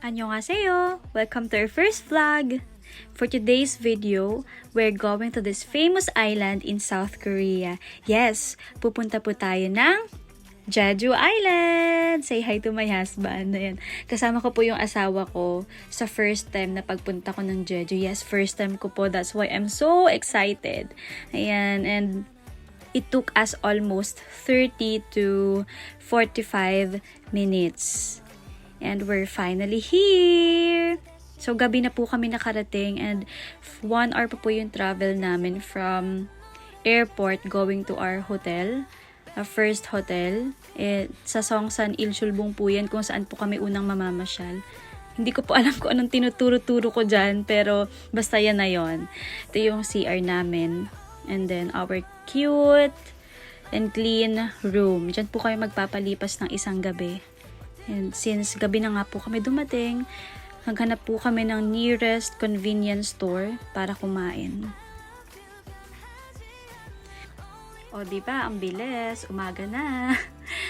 Annyeonghaseyo! Welcome to our first vlog! For today's video, we're going to this famous island in South Korea. Yes, pupunta po tayo ng Jeju Island! Say hi to my husband. Ayan. Kasama ko po yung asawa ko sa first time na pagpunta ko ng Jeju. Yes, first time ko po. That's why I'm so excited. Ayan, and it took us almost 30 to 45 minutes. And we're finally here! So, gabi na po kami nakarating and 1 hour pa po yung travel namin from airport going to our hotel. Our first hotel. Sa Songsan, Ilchulbong po yan kung saan po kami unang mamamasyal. Hindi ko po alam kung anong tinuturo-turo ko dyan, pero basta yan na yon. Ito yung CR namin. And then, our cute and clean room. Diyan po kami magpapalipas ng isang gabi. And since gabi na nga po kami dumating, naghanap po kami ng nearest convenience store para kumain. O diba, ang bilis, umaga na.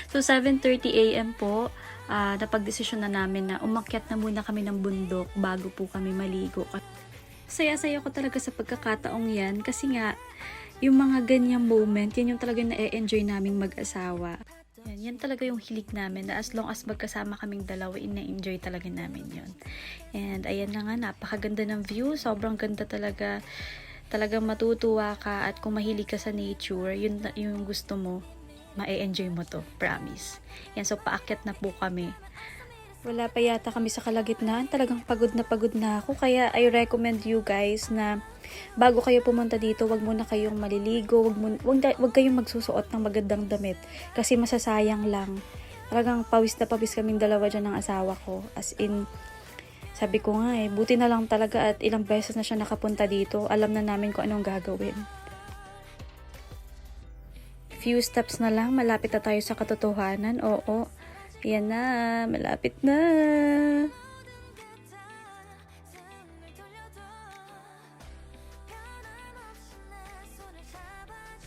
So 7:30 AM po, napagdesisyon na namin na umakyat na muna kami ng bundok bago po kami maligo. Saya-saya ko talaga sa pagkakataong yan kasi nga, yung mga ganyang moment, yan yung talaga na-enjoy naming mag-asawa. Yan talaga yung hilig namin na as long as magkasama kaming dalawa, ina-enjoy talaga namin yun. And ayan na nga, napakaganda ng view, sobrang ganda talaga. Talagang matutuwa ka at kung mahilig ka sa nature, yun yung gusto mo, ma-enjoy mo to, promise. Yan, so paakyat na po kami. Wala pa yata kami sa kalagitnaan, talagang pagod na ako, kaya I recommend you guys na bago kayo pumunta dito, wag muna kayong maliligo, wag kayong magsusuot ng magandang damit kasi masasayang lang. Talagang pawis na pawis kaming dalawa dyan ng asawa ko. As in, sabi ko nga buti na lang talaga at ilang beses na siya nakapunta dito. Alam na namin kung anong gagawin. Few steps na lang, malapit na tayo sa katotohanan. Oo, yan na, malapit na.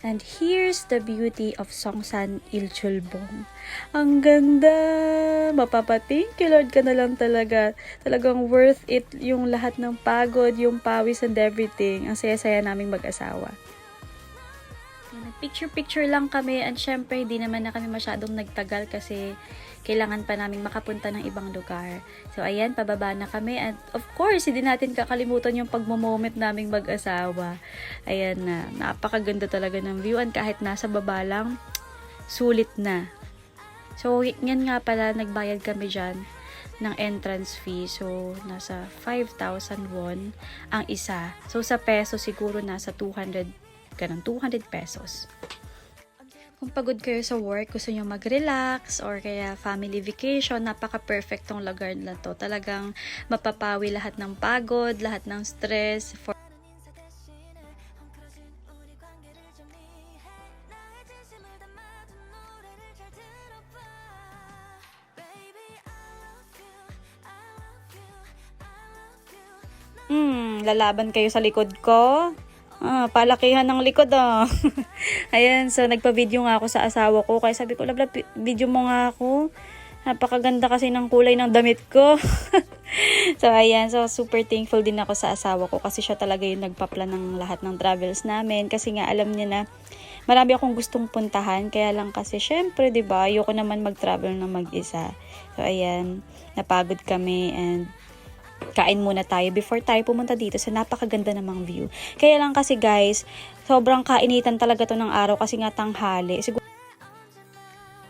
And here's the beauty of Songsan Ilchulbong. Ang ganda! Mapapa-thank you Lord ka na lang talaga. Talagang worth it yung lahat ng pagod, yung pawis and everything. Ang saya-saya naming mag-asawa. Picture-picture lang kami and syempre hindi naman na kami masyadong nagtagal kasi kailangan pa namin makapunta ng ibang lugar. So ayan, pababa na kami and of course, hindi natin kakalimutan yung pagmo-moment naming mag-asawa. Ayan na, napakaganda talaga ng view and kahit nasa baba lang, sulit na. So yan nga pala, nagbayad kami dyan ng entrance fee. So nasa 5,000 won ang isa. So sa peso siguro nasa 200 pesos. Kung pagod kayo sa work, gusto nyo mag-relax or kaya family vacation, napaka-perfect tong lugar na to. Talagang mapapawi lahat ng pagod, lahat ng stress. Lalaban kayo sa likod ko? Palakihan ng likod Ayan, so nagpa-video nga ako sa asawa ko. Kaya sabi ko, Lablab, video mo nga ako. Napakaganda kasi ng kulay ng damit ko. So ayan, so super thankful din ako sa asawa ko kasi siya talaga yung nagpa-plan ng lahat ng travels namin. Kasi nga alam niya na marami akong gustong puntahan. Kaya lang kasi syempre, diba, ayoko naman mag-travel na mag-isa. So ayan, napagod kami and kain muna tayo before tayo pumunta dito sa napakaganda namang view. Kaya lang kasi guys, sobrang kainitan talaga to ng araw kasi nga tanghali.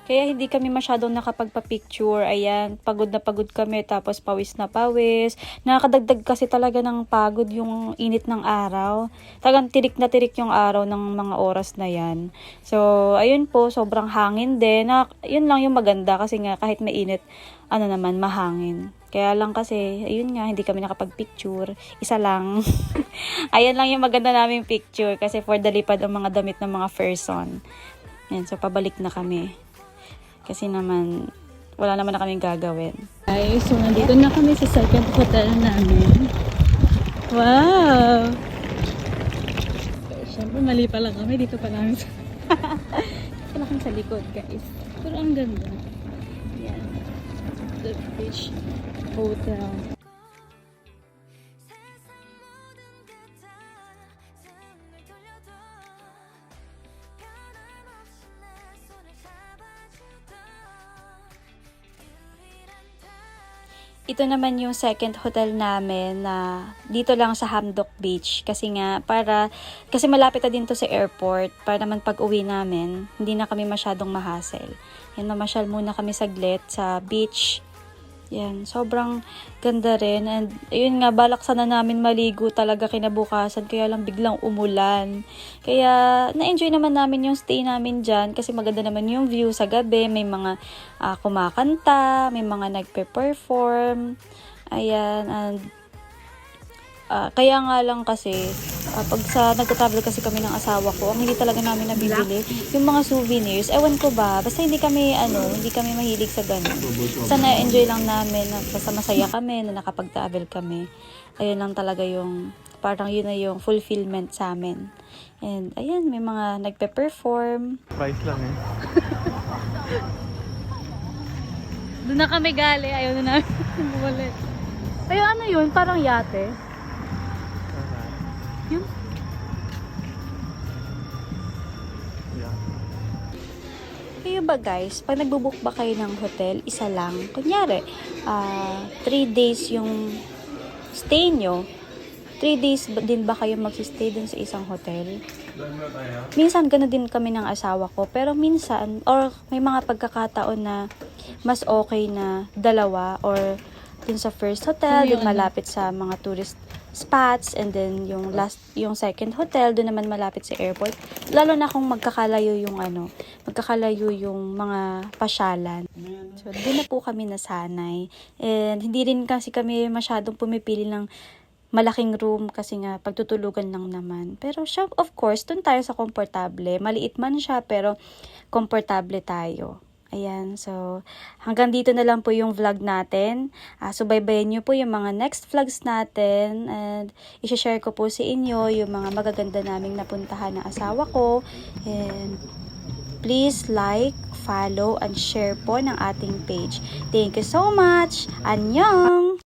Kaya hindi kami masyadong nakapagpa-picture. Ayan, pagod na pagod kami tapos pawis na pawis. Nakakadagdag kasi talaga ng pagod yung init ng araw. Talagang tirik na tirik yung araw ng mga oras na yan. So, ayun po, sobrang hangin din. Yun lang yung maganda kasi nga kahit mainit, naman, mahangin. Kaya lang kasi, ayun nga, hindi kami nakapag-picture. Isa lang. Ayan lang yung maganda naming picture kasi for the lipad ang mga damit ng mga person. Yan, so pabalik na kami. Kasi naman, wala naman na kaming gagawin. Guys, so nandito na kami sa second hotel namin. Wow! Siyempre, mali pa lang kami. Dito pa namin sa... Dito lang kami sa likod, guys. Pero ang ganda. Yan. The beach hotel. Ito naman yung second hotel namin na dito lang sa Hamdok Beach kasi malapit na din to sa airport para naman pag uwi namin hindi na kami masyadong mahassle. Yan, mamasyal muna kami saglit sa beach. Yan, sobrang ganda rin. And ayun nga, balak sana namin maligo talaga kinabukasan kaya lang biglang umulan. Kaya na-enjoy naman namin yung stay namin dyan kasi maganda naman yung view sa gabi. May mga kumakanta, may mga nagpe-perform. Ayan, and kaya nga lang kasi pag nagta-travel kasi kami ng asawa ko, ang hindi talaga namin nabibili yung mga souvenirs. Ewan ko ba, basta hindi kami mahilig sa ganun. Basta na-enjoy lang namin, basta masaya kami na nakapag-travel kami. Ayun lang talaga yung, parang yun na yung fulfillment sa amin. And ayan, may mga nagpe-perform. Price lang eh. Doon na kami gali, ayaw na namin bumalik. Ay, ano yun? Parang yate. Yun. Yeah. Kayo ba guys, pag nagbubook ba kayo ng hotel, isa lang? Kunyari, 3 days yung stay nyo. 3 days din ba kayo magsistay dun sa isang hotel? Minsan, gano'n din kami ng asawa ko. Pero minsan, or may mga pagkakataon na mas okay na dalawa or dun sa first hotel, dun malapit sa mga tourist spots, and then yung second hotel doon naman malapit sa airport, lalo na kung magkakalayo yung mga pasyalan. So doon na po kami nasanay, and hindi rin kasi kami masyadong pumipili ng malaking room kasi nga pagtutulugan lang naman. Pero siya, of course, doon tayo sa komportable. Maliit man siya pero komportable tayo. Ayan, so hanggang dito na lang po yung vlog natin. Subaybayan nyo po yung mga next vlogs natin and i-share ko po sa inyo yung mga magaganda naming napuntahan ng asawa ko. And please like, follow, and share po ng ating page. Thank you so much! Annyeong!